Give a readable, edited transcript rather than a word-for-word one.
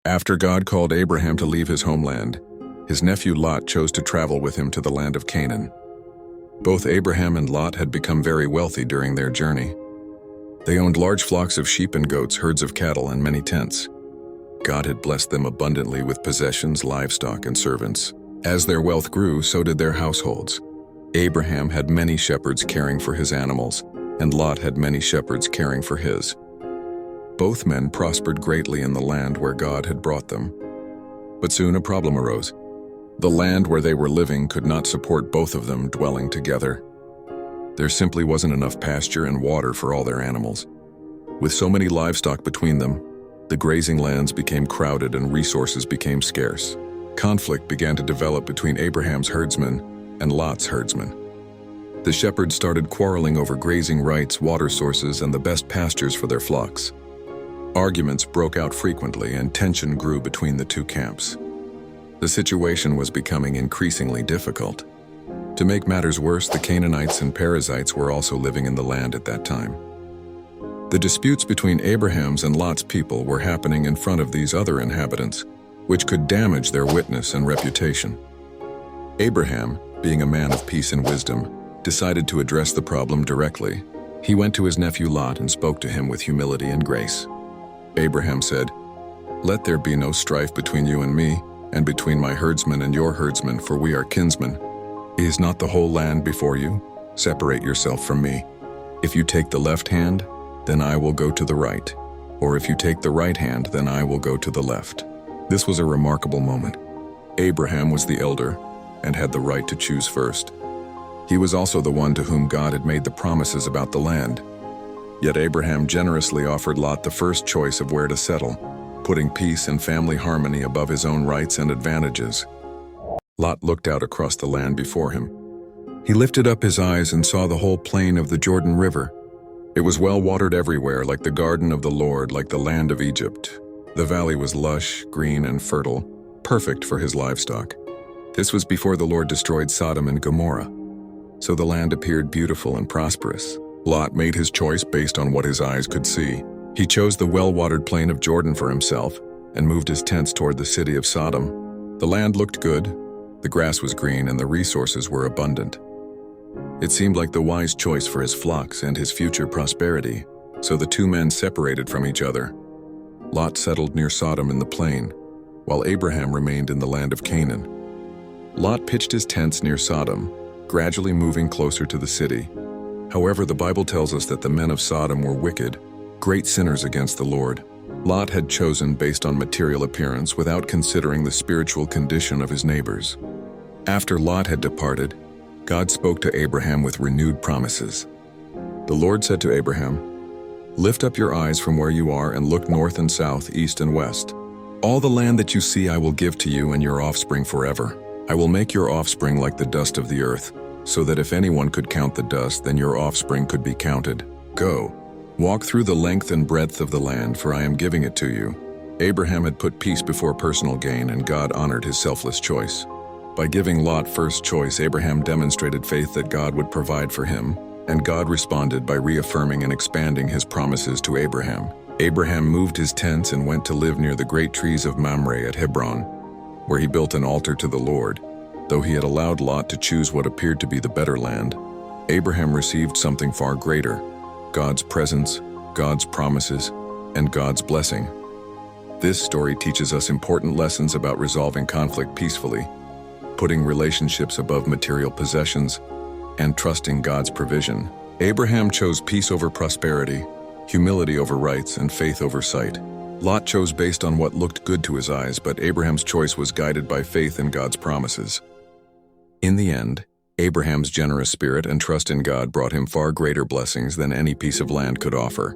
After God called Abraham to leave his homeland, his nephew Lot chose to travel with him to the land of Canaan. Both Abraham and Lot had become very wealthy during their journey. They owned large flocks of sheep and goats, herds of cattle, and many tents. God had blessed them abundantly with possessions, livestock, and servants. As their wealth grew, so did their households. Abraham had many shepherds caring for his animals, and Lot had many shepherds caring for his. Both men prospered greatly in the land where God had brought them. But soon a problem arose. The land where they were living could not support both of them dwelling together. There simply wasn't enough pasture and water for all their animals. With so many livestock between them, the grazing lands became crowded and resources became scarce. Conflict began to develop between Abraham's herdsmen and Lot's herdsmen. The shepherds started quarreling over grazing rights, water sources, and the best pastures for their flocks. Arguments broke out frequently and tension grew between the two camps. The situation was becoming increasingly difficult. To make matters worse, the Canaanites and Perizzites were also living in the land at that time. The disputes between Abraham's and Lot's people were happening in front of these other inhabitants, which could damage their witness and reputation. Abraham, being a man of peace and wisdom, decided to address the problem directly. He went to his nephew Lot and spoke to him with humility and grace. Abraham said, "Let there be no strife between you and me, and between my herdsmen and your herdsmen, for we are kinsmen. Is not the whole land before you? Separate yourself from me. If you take the left hand, then I will go to the right. Or if you take the right hand, then I will go to the left." This was a remarkable moment. Abraham was the elder and had the right to choose first. He was also the one to whom God had made the promises about the land. Yet Abraham generously offered Lot the first choice of where to settle, putting peace and family harmony above his own rights and advantages. Lot looked out across the land before him. He lifted up his eyes and saw the whole plain of the Jordan River. It was well watered everywhere, like the garden of the Lord, like the land of Egypt. The valley was lush, green, and fertile, perfect for his livestock. This was before the Lord destroyed Sodom and Gomorrah. So the land appeared beautiful and prosperous. Lot made his choice based on what his eyes could see. He chose the well-watered plain of Jordan for himself and moved his tents toward the city of Sodom. The land looked good, the grass was green, and the resources were abundant. It seemed like the wise choice for his flocks and his future prosperity, so the two men separated from each other. Lot settled near Sodom in the plain, while Abraham remained in the land of Canaan. Lot pitched his tents near Sodom, gradually moving closer to the city. However, the Bible tells us that the men of Sodom were wicked, great sinners against the Lord. Lot had chosen based on material appearance without considering the spiritual condition of his neighbors. After Lot had departed, God spoke to Abraham with renewed promises. The Lord said to Abraham, "Lift up your eyes from where you are and look north and south, east and west. All the land that you see I will give to you and your offspring forever. I will make your offspring like the dust of the earth, so that if anyone could count the dust, then your offspring could be counted. Go, walk through the length and breadth of the land, for I am giving it to you." Abraham had put peace before personal gain, and God honored his selfless choice. By giving Lot first choice, Abraham demonstrated faith that God would provide for him, and God responded by reaffirming and expanding his promises to Abraham. Abraham moved his tents and went to live near the great trees of Mamre at Hebron, where he built an altar to the Lord. Though he had allowed Lot to choose what appeared to be the better land, Abraham received something far greater: God's presence, God's promises, and God's blessing. This story teaches us important lessons about resolving conflict peacefully, putting relationships above material possessions, and trusting God's provision. Abraham chose peace over prosperity, humility over rights, and faith over sight. Lot chose based on what looked good to his eyes, but Abraham's choice was guided by faith in God's promises. In the end, Abraham's generous spirit and trust in God brought him far greater blessings than any piece of land could offer.